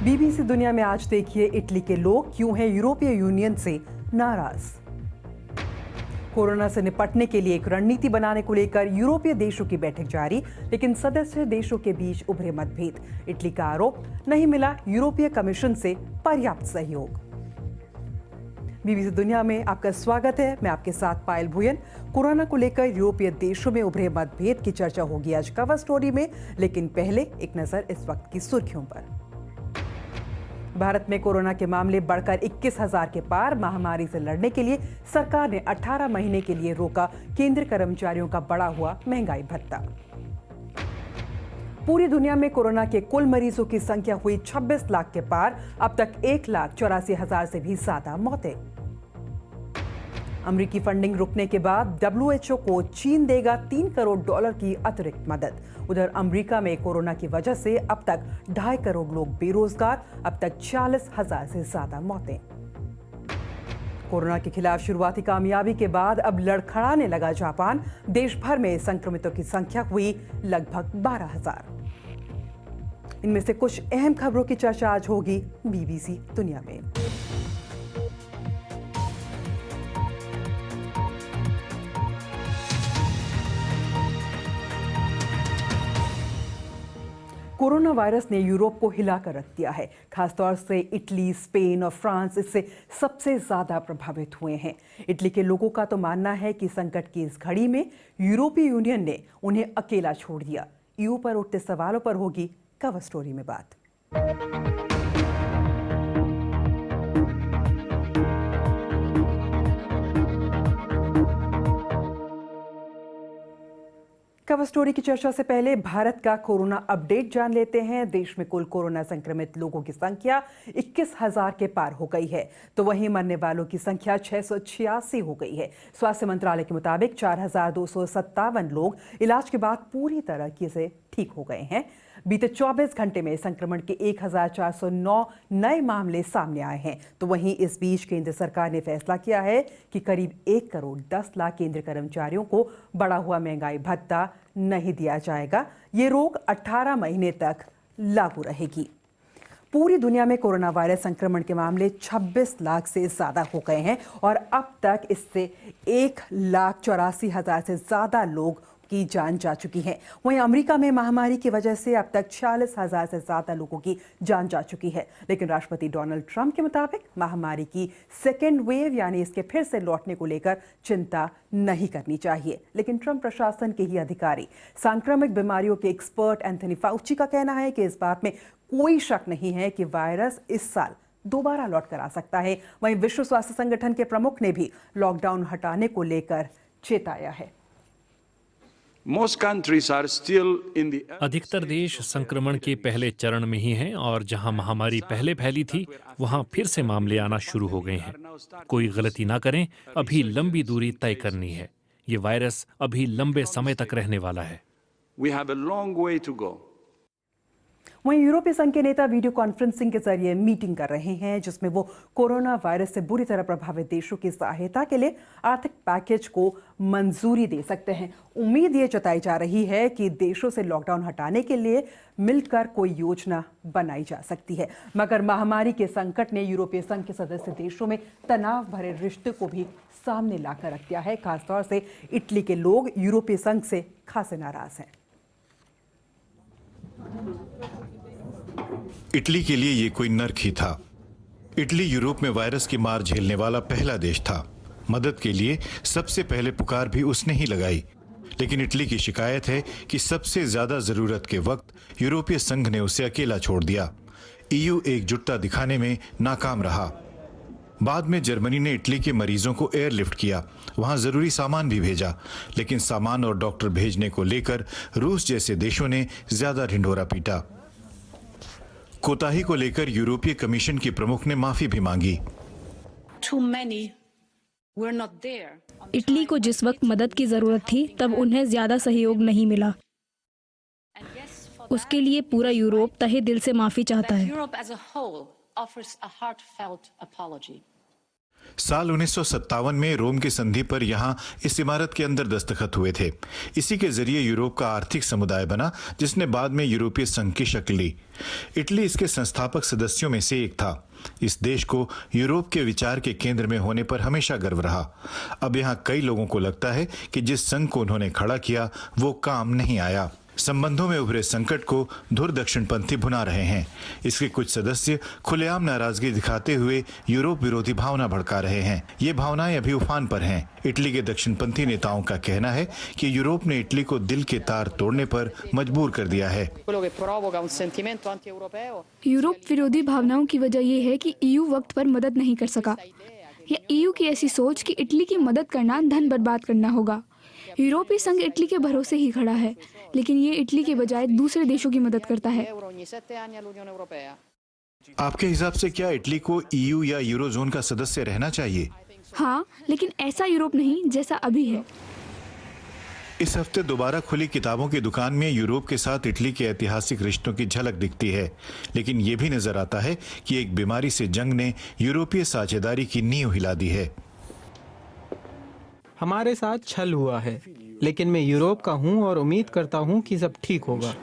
BBC दुनिया में आज देखिए, इटली के लोग क्यों हैं यूरोपीय यूनियन से नाराज। कोरोना से निपटने के लिए एक रणनीति बनाने को लेकर यूरोपीय देशों की बैठक जारी, लेकिन सदस्य देशों के बीच उभरे मतभेद। इटली का आरोप, नहीं मिला यूरोपीय कमीशन से पर्याप्त सहयोग। बीबीसी दुनिया में आपका स्वागत है। मैं आपके साथ पायल भुयन। कोरोना को लेकर यूरोपीय देशों में उभरे मतभेद की चर्चा होगी आज कवर स्टोरी में, लेकिन पहले एक नजर इस वक्त की सुर्खियों पर। भारत में कोरोना के मामले बढ़कर 21,000 के पार। महामारी से लड़ने के लिए सरकार ने 18 महीने के लिए रोका केंद्रीय कर्मचारियों का बढ़ा हुआ महंगाई भत्ता। पूरी दुनिया में कोरोना के कुल मरीजों की संख्या हुई 26 लाख के पार। अब तक 1,84,000 से भी ज्यादा मौतें। अमेरिकी फंडिंग रुकने के बाद WHO को चीन देगा $3 करोड़ की अतिरिक्त मदद। उधर अमेरिका में कोरोना की वजह से अब तक 2.5 करोड़ लोग बेरोजगार। अब तक 40,000 से ज्यादा मौतें। कोरोना के खिलाफ शुरुआती कामयाबी के बाद अब लड़खड़ाने लगा जापान। देश भर में संक्रमितों की संख्या हुई लगभग 12,000। इनमें से कुछ अहम खबरों की चर्चा आज होगी बीबीसी दुनिया में। कोरोना वायरस ने यूरोप को हिलाकर रख दिया है। खासतौर से इटली, स्पेन और फ्रांस इससे सबसे ज्यादा प्रभावित हुए हैं। इटली के लोगों का तो मानना है कि संकट की इस घड़ी में यूरोपीय यूनियन ने उन्हें अकेला छोड़ दिया। ईयू पर उठते सवालों पर होगी कवर स्टोरी में बात। कवर स्टोरी की चर्चा से पहले भारत का कोरोना अपडेट जान लेते हैं। देश में कुल कोरोना संक्रमित लोगों की संख्या 21,000 के पार हो गई है, तो वहीं मरने वालों की संख्या 686 हो गई है। स्वास्थ्य मंत्रालय के मुताबिक 4,257 लोग इलाज के बाद पूरी तरह से ठीक हो गए हैं। बीते 24 घंटे में संक्रमण के 1,409 नए मामले सामने आए हैं। तो वहीं इस बीच केंद्र सरकार ने फैसला किया है कि करीब 1 करोड़ 10 लाख केंद्रीय कर्मचारियों को बढ़ा हुआ महंगाई भत्ता नहीं दिया जाएगा। ये रोक 18 महीने तक लागू रहेगी। पूरी दुनिया में कोरोना वायरस संक्रमण के मामले 26 लाख से ज्यादा हो गए हैं और अब तक इससे 1,84,000 से ज्यादा लोग की जान जा चुकी है। वहीं अमेरिका में महामारी की वजह से अब तक 40,000 से ज्यादा लोगों की जान जा चुकी है। लेकिन राष्ट्रपति डोनाल्ड ट्रंप के मुताबिक महामारी की सेकेंड वेव यानी इसके फिर से लौटने को लेकर चिंता नहीं करनी चाहिए। लेकिन ट्रंप प्रशासन के ही अधिकारी, सांक्रामिक बीमारियों के एक्सपर्ट एंथनी फाउची का कहना है कि इस बात में कोई शक नहीं है कि वायरस इस साल दोबारा लौट कर आ सकता है। वहीं विश्व स्वास्थ्य संगठन के प्रमुख ने भी लॉकडाउन हटाने को लेकर चेताया है। अधिकतर देश संक्रमण के पहले चरण में ही हैं और जहां महामारी पहले फैली थी वहां फिर से मामले आना शुरू हो गए हैं। कोई गलती ना करें, अभी लंबी दूरी तय करनी है। ये वायरस अभी लंबे समय तक रहने वाला है। वहीं यूरोपीय संघ के नेता वीडियो कॉन्फ्रेंसिंग के जरिए मीटिंग कर रहे हैं, जिसमें वो कोरोना वायरस से बुरी तरह प्रभावित देशों की सहायता के लिए आर्थिक पैकेज को मंजूरी दे सकते हैं। उम्मीद ये जताई जा रही है कि देशों से लॉकडाउन हटाने के लिए मिलकर कोई योजना बनाई जा सकती है। मगर महामारी के संकट ने यूरोपीय संघ के सदस्य देशों में तनाव भरे रिश्ते को भी सामने लाकर रख दिया है। खासतौर से इटली के लोग यूरोपीय संघ से खासे नाराज हैं। इटली के लिए ये कोई नर्क ही था। इटली यूरोप में वायरस की मार झेलने वाला पहला देश था। मदद के लिए सबसे पहले पुकार भी उसने ही लगाई। लेकिन इटली की शिकायत है कि सबसे ज्यादा जरूरत के वक्त यूरोपीय संघ ने उसे अकेला छोड़ दिया। ईयू एकजुटता दिखाने में नाकाम रहा। बाद में जर्मनी ने इटली के मरीजों को एयरलिफ्ट किया, वहां जरूरी सामान भी भेजा। लेकिन सामान और डॉक्टर भेजने को लेकर रूस जैसे देशों ने ज्यादा ढिंढोरा पीटा। कोताही को लेकर यूरोपीय कमीशन की प्रमुख ने माफी भी मांगी। इटली को जिस वक्त मदद की जरूरत थी तब उन्हें ज्यादा सहयोग नहीं मिला। उसके लिए पूरा यूरोप तहे दिल से माफी चाहता है। साल 1957 में रोम की संधि पर यहाँ इस इमारत के अंदर दस्तखत हुए थे। इसी के जरिए यूरोप का आर्थिक समुदाय बना, जिसने बाद में यूरोपीय संघ की शक्ल ली। इटली इसके संस्थापक सदस्यों में से एक था। इस देश को यूरोप के विचार के केंद्र में होने पर हमेशा गर्व रहा। अब यहाँ कई लोगों को लगता है कि जिस संघ को उन्होंने खड़ा किया वो काम नहीं आया। संबंधों में उभरे संकट को धुर दक्षिणपंथी भुना रहे हैं। इसके कुछ सदस्य खुलेआम नाराजगी दिखाते हुए यूरोप विरोधी भावना भड़का रहे हैं। ये भावनाएं अभी उफान पर हैं। इटली के दक्षिणपंथी नेताओं का कहना है कि यूरोप ने इटली को दिल के तार तोड़ने पर मजबूर कर दिया है। यूरोप विरोधी भावनाओं की वजह यह है कि ईयू वक्त पर मदद नहीं कर सका, या ईयू की ऐसी सोच कि इटली की मदद करना धन बर्बाद करना होगा। यूरोपीय संघ इटली के भरोसे ही खड़ा है, लेकिन ये इटली के बजाय दूसरे देशों की मदद करता है। आपके हिसाब से क्या इटली को ईयू या यूरोजोन का सदस्य रहना चाहिए? हाँ, लेकिन ऐसा यूरोप नहीं जैसा अभी है। इस हफ्ते दोबारा खुली किताबों की दुकान में यूरोप के साथ इटली के ऐतिहासिक रिश्तों की झलक दिखती है, लेकिन ये भी नजर आता है कि एक बीमारी से जंग ने यूरोपीय साझेदारी की नींव हिला दी है। हमारे साथ छल हुआ है, लेकिन मैं यूरोप का हूं और उम्मीद करता हूं कि सब ठीक होगा।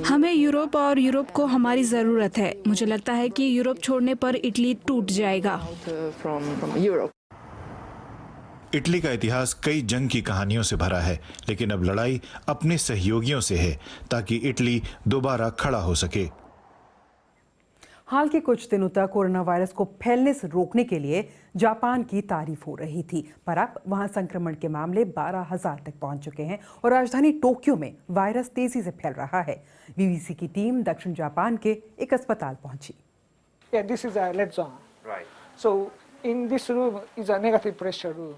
हमें यूरोप और यूरोप को हमारी ज़रूरत है। मुझे लगता है कि यूरोप छोड़ने पर इटली टूट जाएगा। इटली का इतिहास कई जंग की कहानियों से भरा है, लेकिन अब लड़ाई अपने सहयोगियों से है ताकि इटली दोबारा खड़ा हो सके। हाल के कुछ दिनों तक कोरोना वायरस को फैलने से रोकने के लिए जापान की तारीफ हो रही थी, पर अब वहां संक्रमण के मामले 12,000 तक पहुंच चुके हैं और राजधानी टोक्यो में वायरस तेजी से फैल रहा है। बीबीसी की टीम दक्षिण जापान के एक अस्पताल पहुंची। This is a red zone. Right. So in this room is a negative pressure room.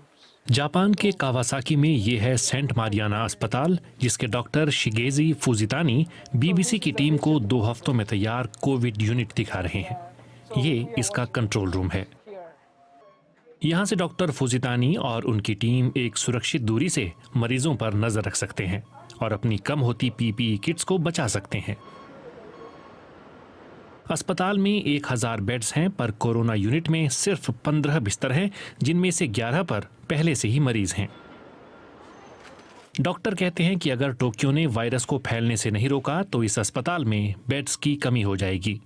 Japan के कावासाकी में ये है सेंट मारियाना अस्पताल, जिसके डॉक्टर शिगेजी फुजितानी बीबीसी की टीम को 2 हफ्तों में तैयार कोविड यूनिट दिखा रहे हैं। ये इसका कंट्रोल रूम है। यहाँ से डॉक्टर फुजितानी और उनकी टीम एक सुरक्षित दूरी से मरीजों पर नजर रख सकते हैं और अपनी कम होती पीपीई किट्स को बचा सकते हैं। अस्पताल में 1000 बेड्स हैं, पर कोरोना यूनिट में सिर्फ 15 बिस्तर हैं, जिनमें से 11 पर पहले से ही मरीज हैं। डॉक्टर कहते हैं कि अगर टोक्यो ने वायरस को फैलने से नहीं रोका तो इस अस्पताल में बेड्स की कमी हो जाएगी।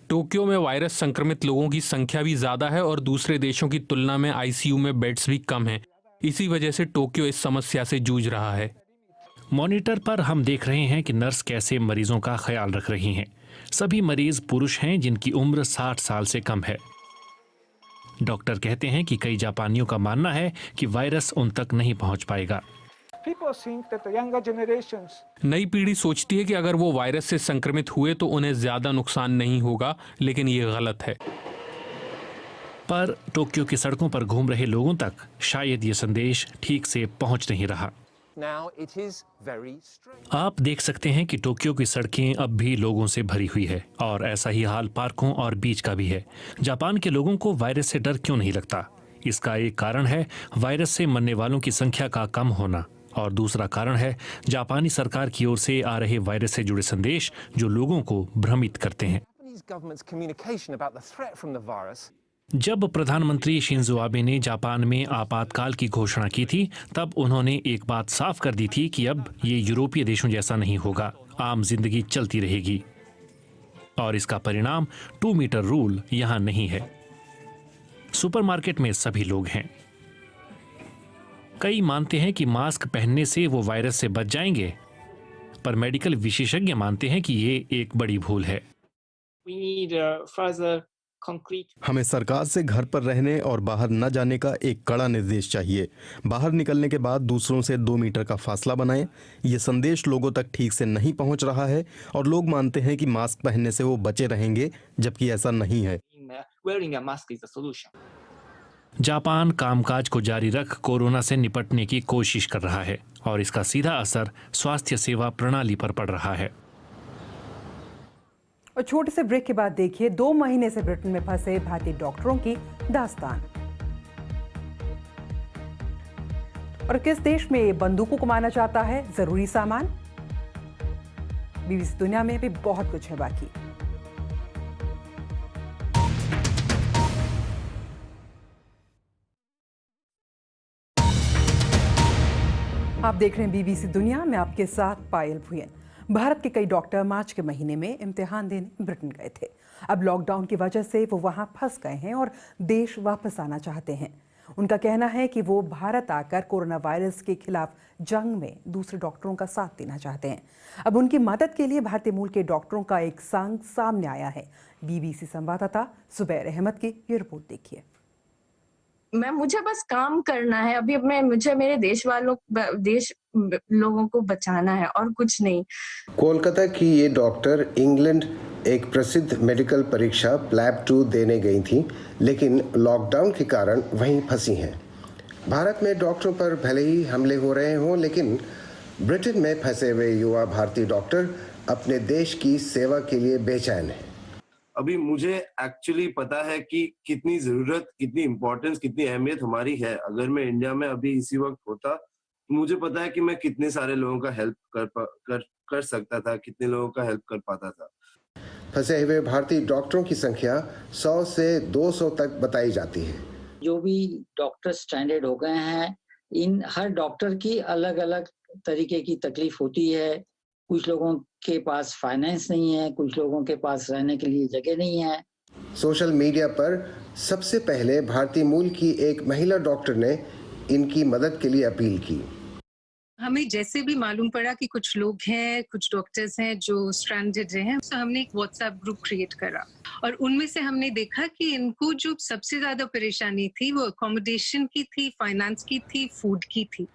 टोक्यो में वायरस संक्रमित लोगों की संख्या भी ज्यादा है और दूसरे देशों की तुलना में आईसीयू में बेड्स भी कम हैं। इसी वजह से टोक्यो इस समस्या से जूझ रहा है। मॉनिटर पर हम देख रहे हैं कि नर्स कैसे मरीजों का ख्याल रख रही हैं। सभी मरीज पुरुष हैं जिनकी उम्र 60 साल से कम है। डॉक्टर कहते हैं कि कई जापानियों का मानना है कि वायरस उन तक नहीं पहुंच पाएगा। नई पीढ़ी सोचती है कि अगर वो वायरस से संक्रमित हुए तो उन्हें ज्यादा नुकसान नहीं होगा, लेकिन ये गलत है। पर टोक्यो की सड़कों पर घूम रहे लोगों तक शायद ये संदेश ठीक से पहुंच नहीं रहा। आप देख सकते हैं कि टोक्यो की सड़कें अब भी लोगों से भरी हुई है और ऐसा ही हाल पार्कों और बीच का भी है। जापान के लोगों को वायरस से डर क्यों नहीं लगता? इसका एक कारण है वायरस से मरने वालों की संख्या का कम होना, और दूसरा कारण है जापानी सरकार की ओर से आ रहे वायरस से जुड़े संदेश जो लोगों को भ्रमित करते हैं। जब प्रधानमंत्री शिंजो आबे ने जापान में आपातकाल की घोषणा की थी, तब उन्होंने एक बात साफ कर दी थी कि अब ये यूरोपीय देशों जैसा नहीं होगा, आम जिंदगी चलती रहेगी। और इसका परिणाम 2 मीटर रूल यहाँ नहीं है। सुपरमार्केट में सभी लोग हैं। कई मानते हैं कि मास्क पहनने से वो वायरस से बच जाएंगे, पर मेडिकल विशेषज्ञ मानते हैं कि ये एक बड़ी भूल है। हमें सरकार से घर पर रहने और बाहर न जाने का एक कड़ा निर्देश चाहिए। बाहर निकलने के बाद दूसरों से 2 मीटर का फासला बनाएं। ये संदेश लोगों तक ठीक से नहीं पहुंच रहा है और लोग मानते हैं कि मास्क पहनने से वो बचे रहेंगे, जबकि ऐसा नहीं है। जापान कामकाज को जारी रख कोरोना से निपटने की कोशिश कर रहा है और इसका सीधा असर स्वास्थ्य सेवा प्रणाली पर पड़ रहा है। और छोटे से ब्रेक के बाद देखिए 2 महीने से ब्रिटेन में फंसे भारतीय डॉक्टरों की दास्तान। और किस देश में बंदूकों को माना जाता है जरूरी सामान? बीबीसी दुनिया में भी बहुत कुछ है बाकी। आप देख रहे हैं बीबीसी दुनिया में, आपके साथ पायल भुयन। भारत के कई डॉक्टर मार्च के महीने में इम्तिहान देने ब्रिटेन गए थे। अब लॉकडाउन की वजह से वो वहां फंस गए हैं और देश वापस आना चाहते हैं। उनका कहना है कि वो भारत आकर कोरोना वायरस के खिलाफ जंग में दूसरे डॉक्टरों का साथ देना चाहते हैं। अब उनकी मदद के लिए भारतीय मूल के डॉक्टरों का एक संघ सामने आया है। बीबीसी संवाददाता जुबैर अहमद की ये रिपोर्ट देखिए। मुझे बस काम करना है अभी। मुझे मेरे देश लोगों को बचाना है और कुछ नहीं। कोलकाता की ये डॉक्टर इंग्लैंड एक प्रसिद्ध मेडिकल परीक्षा प्लैब 2 देने गई थी, लेकिन लॉकडाउन के कारण वहीं फंसी हैं। भारत में डॉक्टरों पर भले ही हमले हो रहे हों, लेकिन ब्रिटेन में फंसे हुए युवा भारतीय डॉक्टर अपने देश की सेवा के लिए बेचैन हैं। अभी मुझे एक्चुअली पता है कि कितनी जरूरत, कितनी इम्पोर्टेंस, कितनी अहमियत हमारी है। अगर मैं इंडिया में अभी इसी वक्त होता तो मुझे पता है कि मैं कितने सारे लोगों का हेल्प कर सकता था, कितने लोगों का हेल्प कर पाता था। फंसे हुए भारतीय डॉक्टरों की संख्या 100 से 200 तक बताई जाती है। जो भी डॉक्टर स्टैंडर्ड हो गए हैं, इन हर डॉक्टर की अलग अलग तरीके की तकलीफ होती है। कुछ लोगों के पास फाइनेंस नहीं है, कुछ लोगों के पास रहने के लिए जगह नहीं है। सोशल मीडिया पर सबसे पहले भारतीय मूल की एक महिला डॉक्टर ने इनकी मदद के लिए अपील की। हमें जैसे भी मालूम पड़ा कि कुछ लोग हैं, कुछ डॉक्टर्स हैं जो स्ट्रैंडेड हैं, तो हमने एक व्हाट्सएप ग्रुप क्रिएट करा और उनमें से हमने देखा कि इनको जो सबसे ज्यादा परेशानी थी वो अकोमोडेशन की थी, फाइनेंस की थी, फूड की थी।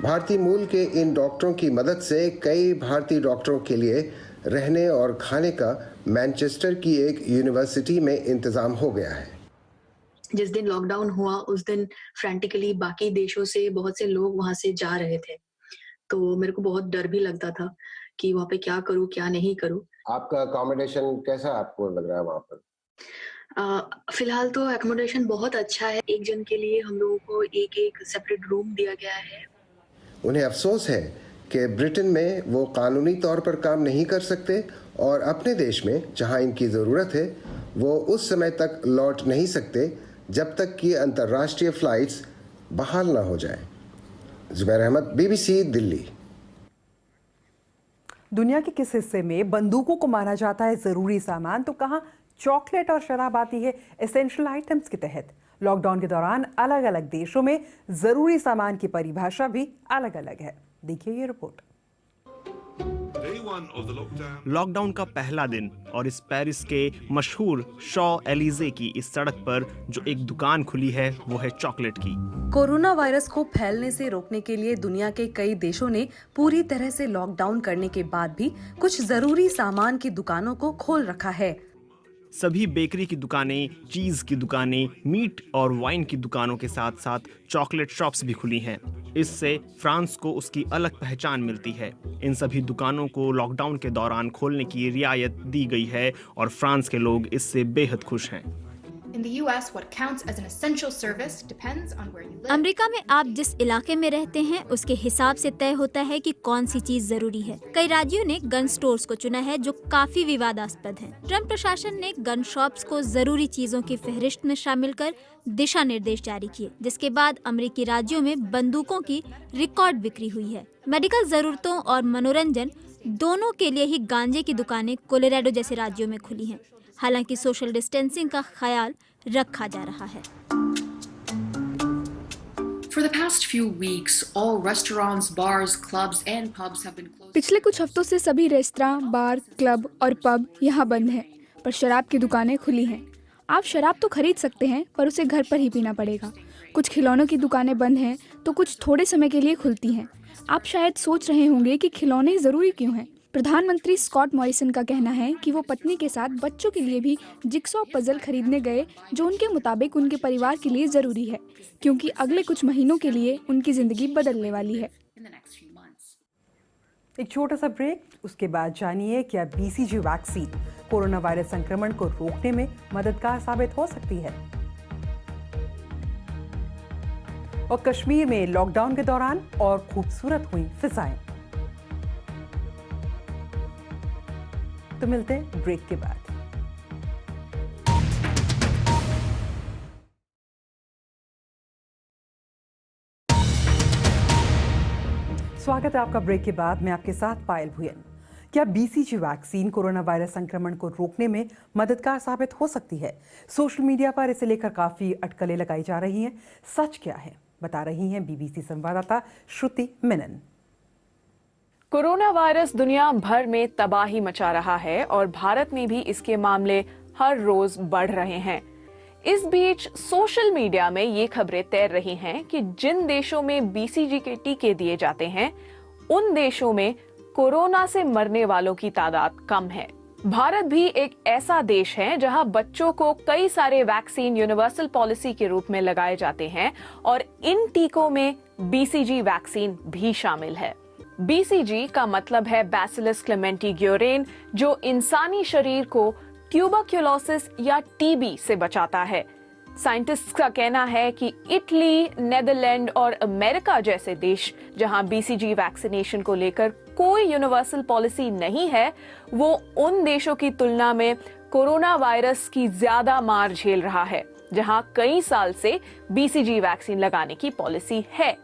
भारतीय मूल के इन डॉक्टरों की मदद से कई भारतीय डॉक्टरों के लिए रहने और खाने का मैनचेस्टर की एक यूनिवर्सिटी में इंतजाम हो गया है। जिस दिन लॉकडाउन हुआ उस दिन फ्रैंटिकली बाकी देशों से बहुत से लोग वहां से जा रहे थे, तो मेरे को बहुत डर भी लगता था कि वहां पे क्या करूं क्या नहीं करूं। आपका अकोमोडेशन कैसा आपको लग रहा है वहां पर? फिलहाल तो अकोमोडेशन बहुत अच्छा है। एक जन के लिए हम लोगों को एक सेपरेट रूम दिया गया है। उन्हें अफसोस है कि ब्रिटेन में वो कानूनी तौर पर काम नहीं कर सकते और अपने देश में जहां इनकी ज़रूरत है वो उस समय तक लौट नहीं सकते जब तक कि अंतर्राष्ट्रीय फ्लाइट्स बहाल ना हो जाए। जुबैर अहमद, बीबीसी दिल्ली। दुनिया के किस हिस्से में बंदूकों को माना जाता है जरूरी सामान, तो कहाँ चॉकलेट और शराब आती है एसेंशियल आइटम्स के तहत। लॉकडाउन के दौरान अलग अलग देशों में जरूरी सामान की परिभाषा भी अलग अलग है। देखिए ये रिपोर्ट। लॉकडाउन का पहला दिन और इस पेरिस के मशहूर शॉ एलिजे की इस सड़क पर जो एक दुकान खुली है वो है चॉकलेट की। कोरोना वायरस को फैलने से रोकने के लिए दुनिया के कई देशों ने पूरी तरह से लॉकडाउन करने के बाद भी कुछ जरूरी सामान की दुकानों को खोल रखा है। सभी बेकरी की दुकानें, चीज की दुकानें, मीट और वाइन की दुकानों के साथ साथ चॉकलेट शॉप्स भी खुली हैं। इससे फ्रांस को उसकी अलग पहचान मिलती है। इन सभी दुकानों को लॉकडाउन के दौरान खोलने की रियायत दी गई है और फ्रांस के लोग इससे बेहद खुश हैं। अमेरिका में आप जिस इलाके में रहते हैं उसके हिसाब से तय होता है कि कौन सी चीज जरूरी है। कई राज्यों ने गन स्टोर्स को चुना है जो काफी विवादास्पद हैं। ट्रम्प प्रशासन ने गन शॉप्स को जरूरी चीजों की फहरिस्त में शामिल कर दिशा निर्देश जारी किए, जिसके बाद अमेरिकी राज्यों में बंदूकों की रिकॉर्ड बिक्री हुई है। मेडिकल जरूरतों और मनोरंजन दोनों के लिए ही गांजे की दुकानें कोलोराडो जैसे राज्यों में खुली हैं। हालांकि सोशल डिस्टेंसिंग का ख्याल रखा जा रहा है। पिछले कुछ हफ्तों से सभी रेस्तरां, बार, क्लब और पब यहाँ बंद हैं, पर शराब की दुकानें खुली हैं। आप शराब तो खरीद सकते हैं, पर उसे घर पर ही पीना पड़ेगा। कुछ खिलौनों की दुकानें बंद हैं, तो कुछ थोड़े समय के लिए खुलती हैं। आप शायद सोच रहे होंगे कि खिलौने ज़रूरी क्यों हैं। प्रधानमंत्री स्कॉट मॉरिसन का कहना है कि वो पत्नी के साथ बच्चों के लिए भी जिक्सॉ पजल खरीदने गए, जो उनके मुताबिक उनके परिवार के लिए जरूरी है, क्योंकि अगले कुछ महीनों के लिए उनकी जिंदगी बदलने वाली है। एक छोटा सा ब्रेक, उसके बाद जानिए क्या बीसीजी वैक्सीन कोरोना वायरस संक्रमण को रोकने में मददगार साबित हो सकती है। और कश्मीर में लॉकडाउन के दौरान और खूबसूरत हुई फिजाएं। तो मिलते हैं ब्रेक के बाद। स्वागत है आपका ब्रेक के बाद। मैं आपके साथ पायल भुयन। क्या BCG वैक्सीन कोरोना वायरस संक्रमण को रोकने में मददगार साबित हो सकती है? सोशल मीडिया पर इसे लेकर काफी अटकलें लगाई जा रही हैं। सच क्या है, बता रही हैं BBC संवाददाता श्रुति मेनन। कोरोना वायरस दुनिया भर में तबाही मचा रहा है और भारत में भी इसके मामले हर रोज बढ़ रहे हैं। इस बीच सोशल मीडिया में ये खबरें तैर रही हैं कि जिन देशों में BCG के टीके दिए जाते हैं, उन देशों में कोरोना से मरने वालों की तादाद कम है। भारत भी एक ऐसा देश है जहां बच्चों को कई सारे वैक्सीन यूनिवर्सल पॉलिसी के रूप में लगाए जाते हैं और इन टीकों में BCG वैक्सीन भी शामिल है। BCG का मतलब है बैसिलस क्लेमेंटी ग्योरेन, जो इंसानी शरीर को ट्यूबरक्यूलोसिस या TB से बचाता है। साइंटिस्ट्स का कहना है कि इटली, नेदरलैंड और अमेरिका जैसे देश जहां BCG वैक्सीनेशन को लेकर कोई यूनिवर्सल पॉलिसी नहीं है, वो उन देशों की तुलना में कोरोना वायरस की ज्यादा मार झेल रहा है जहां कई साल से BCG वैक्सीन लगाने की पॉलिसी है।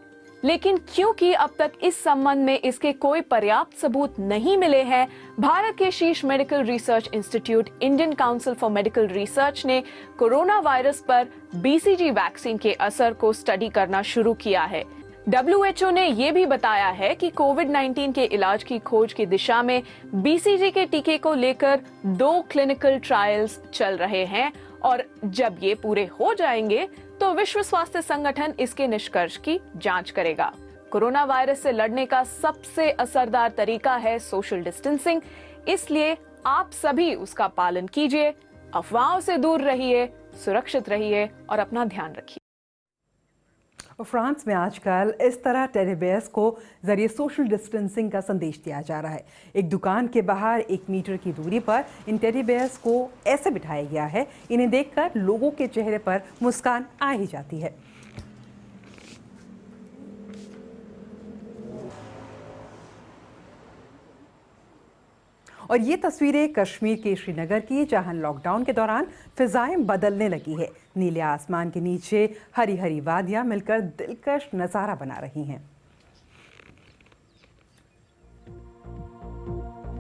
लेकिन क्योंकि अब तक इस संबंध में इसके कोई पर्याप्त सबूत नहीं मिले हैं, भारत के शीर्ष medical research institute Indian council for medical research ने कोरोना वायरस पर BCG वैक्सीन के असर को स्टडी करना शुरू किया है। WHO ने यह भी बताया है कि कोविड-19 के इलाज की खोज की दिशा में BCG के टीके को लेकर 2 क्लिनिकल ट्रायल्स चल रहे हैं और जब ये पूरे हो जाएंगे तो विश्व स्वास्थ्य संगठन इसके निष्कर्ष की जांच करेगा। कोरोना वायरस से लड़ने का सबसे असरदार तरीका है सोशल डिस्टेंसिंग, इसलिए आप सभी उसका पालन कीजिए, अफवाहों से दूर रहिए, सुरक्षित रहिए और अपना ध्यान रखिए। फ्रांस में आजकल इस तरह टेडी बेयर्स को जरिए सोशल डिस्टेंसिंग का संदेश दिया जा रहा है। एक दुकान के बाहर 1 मीटर की दूरी पर इन टेडी बेयर्स को ऐसे बिठाया गया है, इन्हें देखकर लोगों के चेहरे पर मुस्कान आ ही जाती है। और ये तस्वीरें कश्मीर के श्रीनगर की, जहां लॉकडाउन के दौरान फिजाएं बदलने लगी है। नीले आसमान के नीचे हरी हरी वादियां मिलकर दिलकश नजारा बना रही हैं।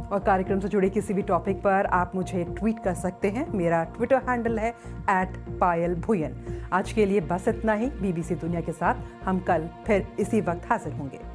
और कार्यक्रम से जुड़े किसी भी टॉपिक पर आप मुझे ट्वीट कर सकते हैं। मेरा ट्विटर हैंडल है @पायलभुयन। आज के लिए बस इतना ही। BBC दुनिया के साथ हम कल फिर इसी वक्त हाजिर होंगे।